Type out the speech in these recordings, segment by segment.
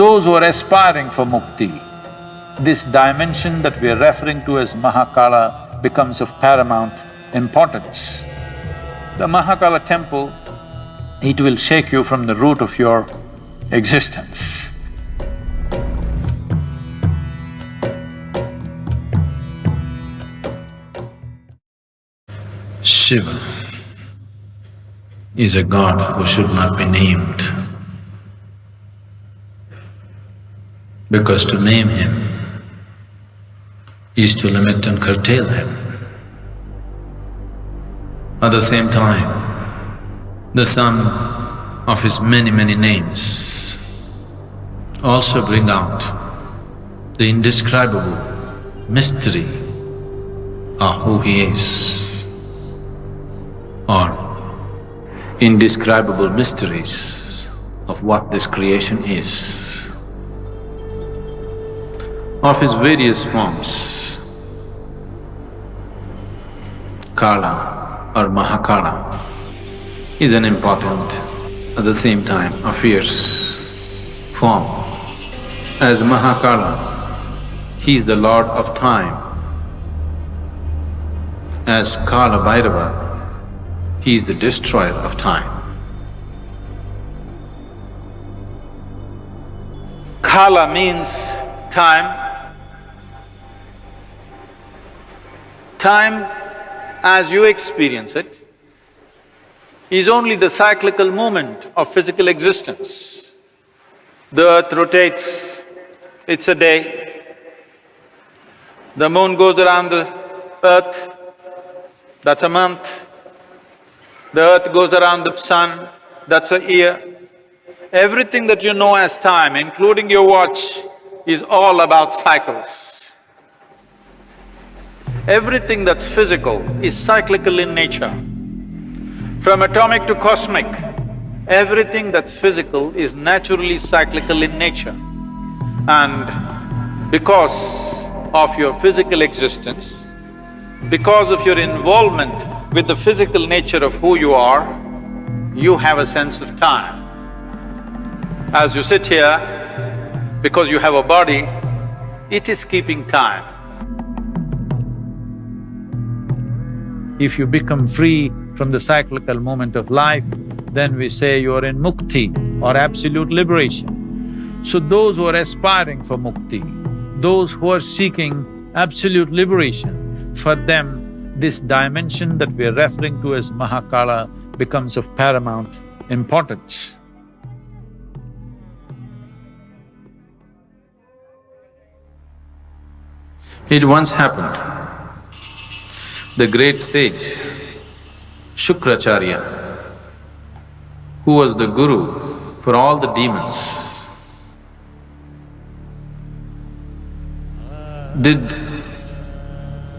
those who are aspiring for mukti, this dimension that we are referring to as Mahakala becomes of paramount importance. The Mahakala temple, it will shake you from the root of your existence. Shiva is a god who should not be named, because to name him is to limit and curtail him. At the same time, the sum of his many names also bring out the indescribable mystery of who he is, or indescribable mysteries of what this creation is, of his various forms. Kala or Mahakala is an important, at the same time a fierce form. As Mahakala, he is the lord of time. As Kala Bhairava, he is the destroyer of time. Kala means time. Time, as you experience it, is only the cyclical movement of physical existence. The earth rotates, it's a day. The moon goes around the earth, that's a month. The earth goes around the sun, that's a year. Everything that you know as time, including your watch, is all about cycles. Everything that's physical is cyclical in nature. From atomic to cosmic, everything that's physical is naturally cyclical in nature. And because of your physical existence, because of your involvement with the physical nature of who you are, you have a sense of time. As you sit here, because you have a body, it is keeping time. If you become free from the cyclical movement of life, then we say you are in mukti or absolute liberation. So those who are aspiring for mukti, those who are seeking absolute liberation, for them this dimension that we are referring to as Mahakala becomes of paramount importance. It once happened, the great sage Shukracharya, who was the guru for all the demons, did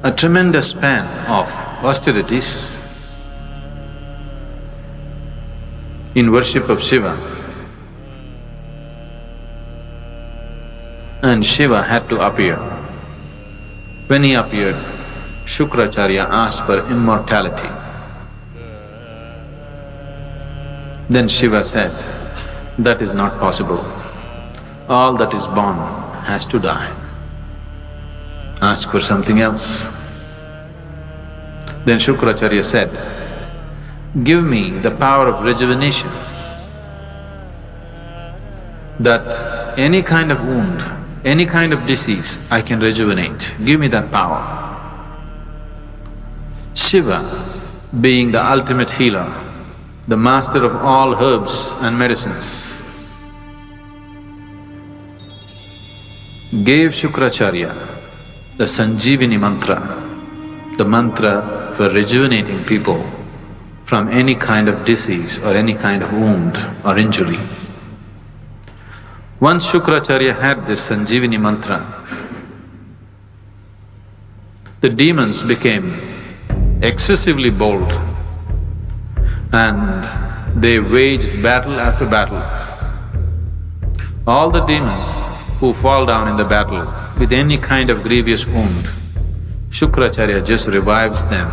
a tremendous span of austerities in worship of Shiva, and Shiva had to appear. When he appeared, Shukracharya asked for immortality. Then Shiva said, that is not possible. All that is born has to die. Ask for something else. Then Shukracharya said, give me the power of rejuvenation, that any kind of wound, any kind of disease I can rejuvenate, give me that power. Shiva, being the ultimate healer, the master of all herbs and medicines, gave Shukracharya the Sanjeevani mantra, the mantra for rejuvenating people from any kind of disease or any kind of wound or injury. Once Shukracharya had this Sanjeevani mantra, the demons became excessively bold and they waged battle after battle. All the demons who fall down in the battle with any kind of grievous wound, Shukracharya just revives them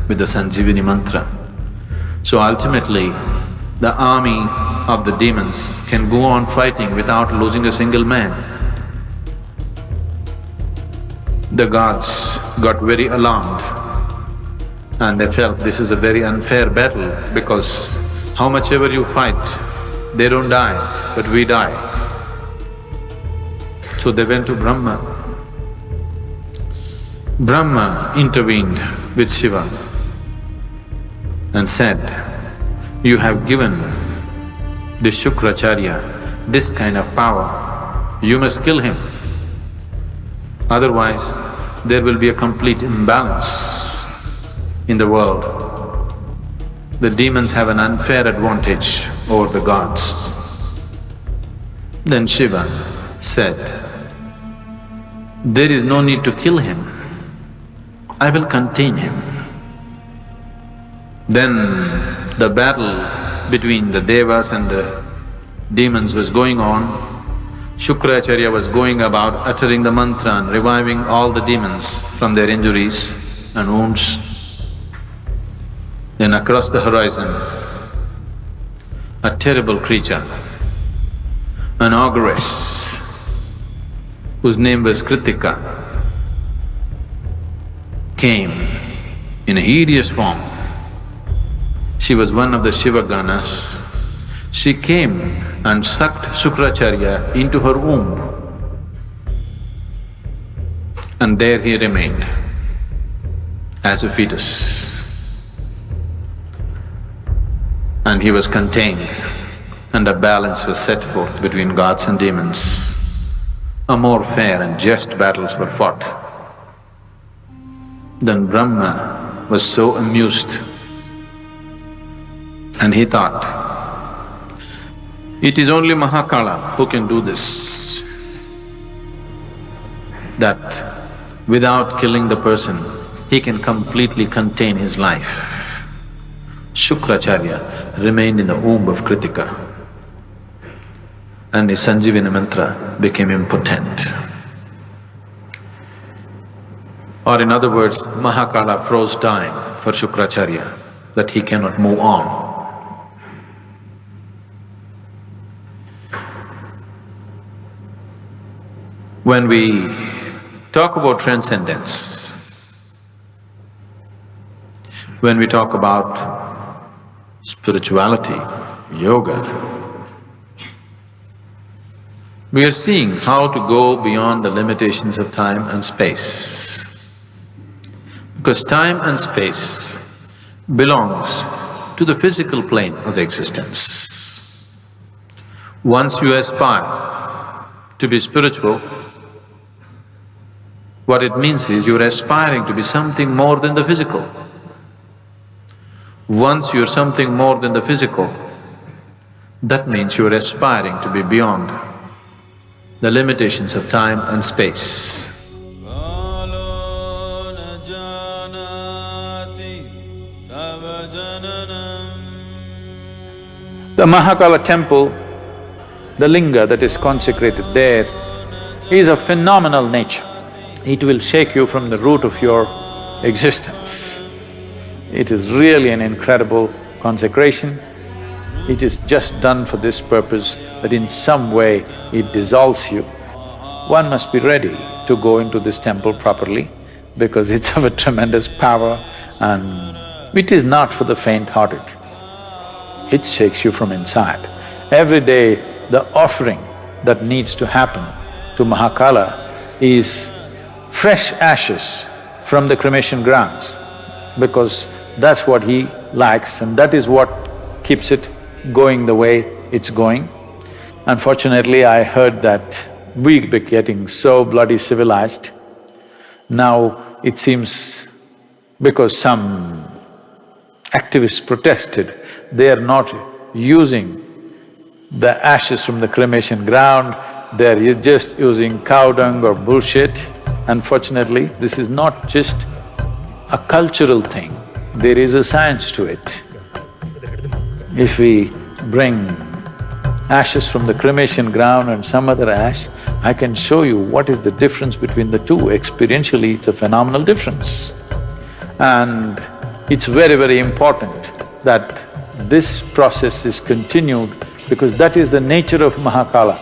with the Sanjeevani mantra. So ultimately, the army of the demons can go on fighting without losing a single man. The gods got very alarmed and they felt this is a very unfair battle because how much ever you fight, they don't die, but we die. So they went to Brahma. Brahma intervened with Shiva and said, "You have given this Shukracharya this kind of power, you must kill him. Otherwise, there will be a complete imbalance in the world. The demons have an unfair advantage over the gods." Then Shiva said, "There is no need to kill him, I will contain him." Then the battle between the devas and the demons was going on. Shukracharya was going about uttering the mantra and reviving all the demons from their injuries and wounds. Then across the horizon, a terrible creature, an ogress, whose name was Kritika, came in a hideous form. She was one of the Shiva Ganas. She came and sucked Shukracharya into her womb. And there he remained as a fetus. And he was contained, and a balance was set forth between gods and demons. A more fair and just battles were fought. Then Brahma was so amused and he thought, it is only Mahakala who can do this, that without killing the person, he can completely contain his life. Shukracharya remained in the womb of Kritika and his Sanjivani mantra became impotent. Or in other words, Mahakala froze time for Shukracharya, that he cannot move on. When we talk about transcendence, when we talk about spirituality, yoga, we are seeing how to go beyond the limitations of time and space. Because time and space belongs to the physical plane of the existence. Once you aspire to be spiritual, what it means is you're aspiring to be something more than the physical. Once you're something more than the physical, that means you're aspiring to be beyond the limitations of time and space. The Mahakala temple, the linga that is consecrated there, is of phenomenal nature. It will shake you from the root of your existence. It is really an incredible consecration. It is just done for this purpose, that in some way it dissolves you. One must be ready to go into this temple properly because it's of a tremendous power and it is not for the faint-hearted. It shakes you from inside. Every day, the offering that needs to happen to Mahakala is fresh ashes from the cremation grounds, because that's what he likes and that is what keeps it going the way it's going. Unfortunately, I heard that we're getting so bloody civilized. Now it seems because some activists protested, they are not using the ashes from the cremation ground, they're just using cow dung or bullshit. Unfortunately, this is not just a cultural thing, there is a science to it. If we bring ashes from the cremation ground and some other ash, I can show you what is the difference between the two. Experientially, it's a phenomenal difference. And it's very, very important that this process is continued because that is the nature of Mahakala.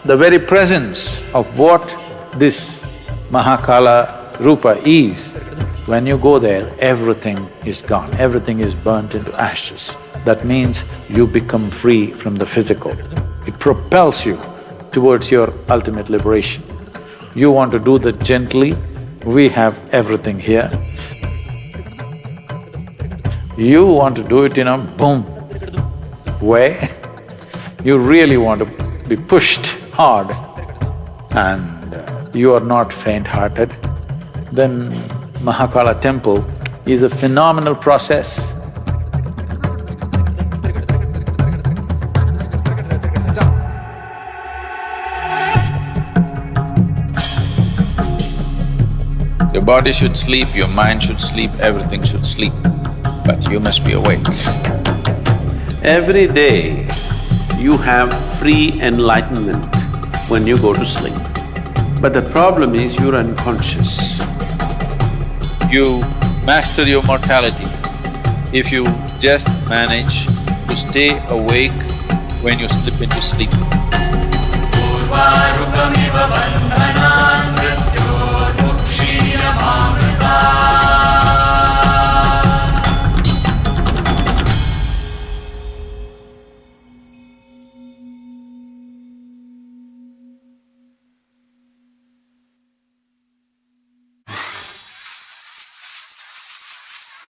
The very presence of what this Mahakala Rupa is, when you go there, everything is gone, everything is burnt into ashes. That means you become free from the physical. It propels you towards your ultimate liberation. You want to do that gently, we have everything here. You want to do it in a boom way, you really want to be pushed hard and you are not faint-hearted, then Mahakala temple is a phenomenal process. Your body should sleep, your mind should sleep, everything should sleep, but you must be awake. Every day, you have free enlightenment when you go to sleep. But the problem is you're unconscious. You master your mortality if you just manage to stay awake when you slip into sleep.